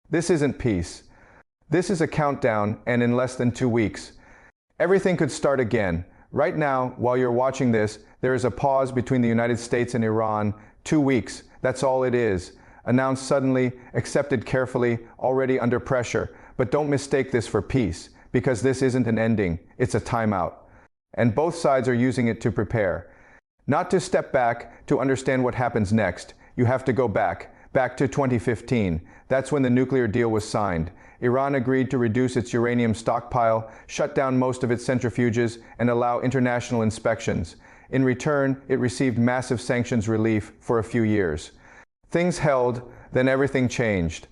This isn't peace. This is a countdown, and in less than 2 weeks, everything could start again. Right now, while you're watching this, there is a pause between the United States and Iran. 2 weeks, that's all it is. Announced suddenly, accepted carefully, already under pressure. But don't mistake this for peace, because this isn't an ending, it's a timeout. And both sides are using it to prepare. Not to step back to understand what happens next. You have to go back to 2015. That's when the nuclear deal was signed. Iran agreed to reduce its uranium stockpile, shut down most of its centrifuges, and allow international inspections. In return, it received massive sanctions relief for a few years. Things held, then everything changed.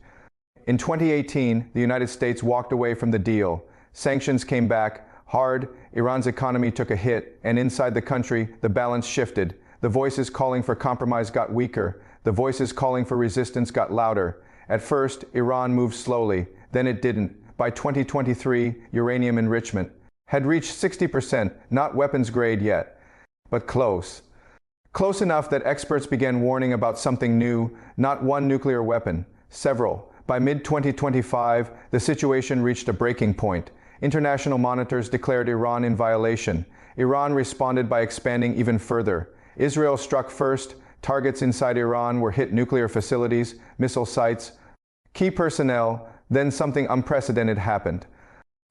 In 2018, the United States walked away from the deal. Sanctions came back hard, Iran's economy took a hit, and inside the country, the balance shifted. The voices calling for compromise got weaker. The voices calling for resistance got louder. At first, Iran moved slowly, then it didn't. By 2023, uranium enrichment had reached 60%, not weapons grade yet, but close. Close enough that experts began warning about something new, not one nuclear weapon, several. By mid-2025, the situation reached a breaking point. International monitors declared Iran in violation. Iran responded by expanding even further. Israel struck first. Targets inside Iran were hit: nuclear facilities, missile sites, key personnel. Then something unprecedented happened.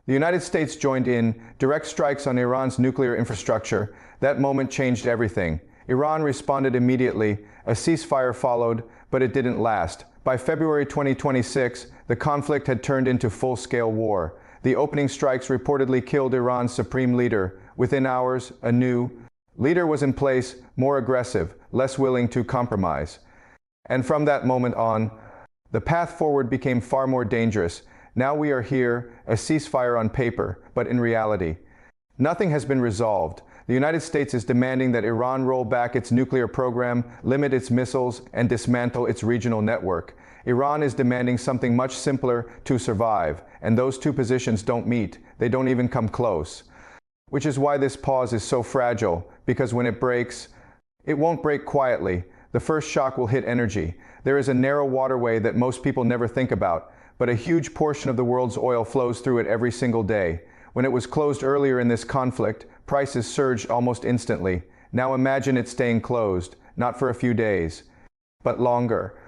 The United States joined in, direct strikes on Iran's nuclear infrastructure. That moment changed everything. Iran responded immediately. A ceasefire followed, but it didn't last. By February 2026, the conflict had turned into full-scale war. The opening strikes reportedly killed Iran's supreme leader. Within hours, a new leader was in place, more aggressive, less willing to compromise. And from that moment on, the path forward became far more dangerous. Now we are here, a ceasefire on paper, but in reality, nothing has been resolved. The United States is demanding that Iran roll back its nuclear program, limit its missiles, and dismantle its regional network. Iran is demanding something much simpler: to survive, and those two positions don't meet. They don't even come close. Which is why this pause is so fragile, because when it breaks, it won't break quietly. The first shock will hit energy. There is a narrow waterway that most people never think about, but a huge portion of the world's oil flows through it every single day. When it was closed earlier in this conflict, prices surged almost instantly. Now imagine it staying closed, not for a few days, but longer.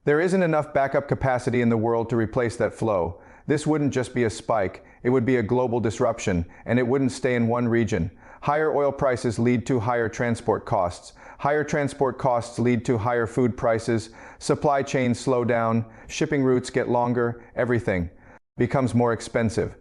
There isn't enough backup capacity in the world to replace that flow. This wouldn't just be a spike, it would be a global disruption, and it wouldn't stay in one region. Higher oil prices lead to higher transport costs. Higher transport costs lead to higher food prices. Supply chains slow down, shipping routes get longer, everything becomes more expensive.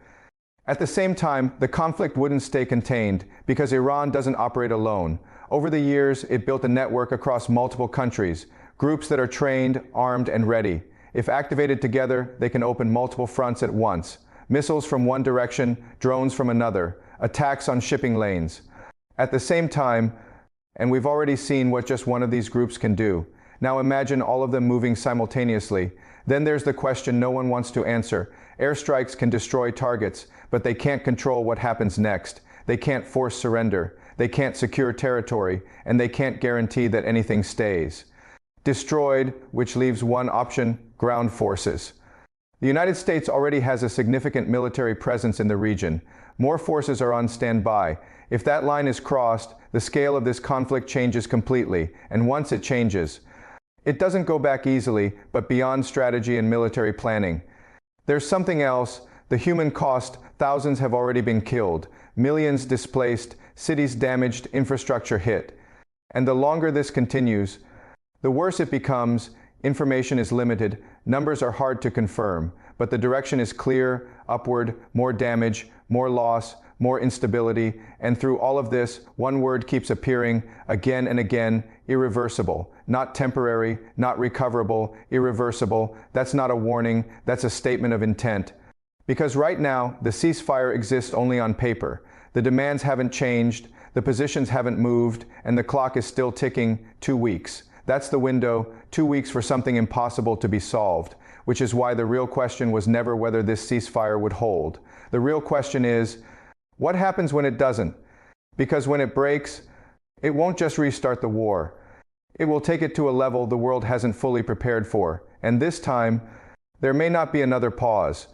At the same time, the conflict wouldn't stay contained, because Iran doesn't operate alone. Over the years, it built a network across multiple countries, groups that are trained, armed, and ready. If activated together, they can open multiple fronts at once. Missiles from one direction, drones from another, attacks on shipping lanes. At the same time, and we've already seen what just one of these groups can do. Now imagine all of them moving simultaneously. Then there's the question no one wants to answer. Airstrikes can destroy targets, but they can't control what happens next. They can't force surrender. They can't secure territory, and they can't guarantee that anything stays destroyed, which leaves one option: ground forces. The United States already has a significant military presence in the region. More forces are on standby. If that line is crossed, the scale of this conflict changes completely, and once it changes, it doesn't go back easily, but beyond strategy and military planning. There's something else: the human cost. Thousands have already been killed, millions displaced, cities damaged, infrastructure hit. And the longer this continues, the worse it becomes. Information is limited, numbers are hard to confirm, but the direction is clear: upward, more damage, more loss, more instability, and through all of this, one word keeps appearing again and again: irreversible. Not temporary, not recoverable, irreversible. That's not a warning, that's a statement of intent. Because right now, the ceasefire exists only on paper. The demands haven't changed, the positions haven't moved, and the clock is still ticking. 2 weeks. That's the window, 2 weeks for something impossible to be solved, which is why the real question was never whether this ceasefire would hold. The real question is, what happens when it doesn't? Because when it breaks, it won't just restart the war. It will take it to a level the world hasn't fully prepared for. And this time, There may not be another pause,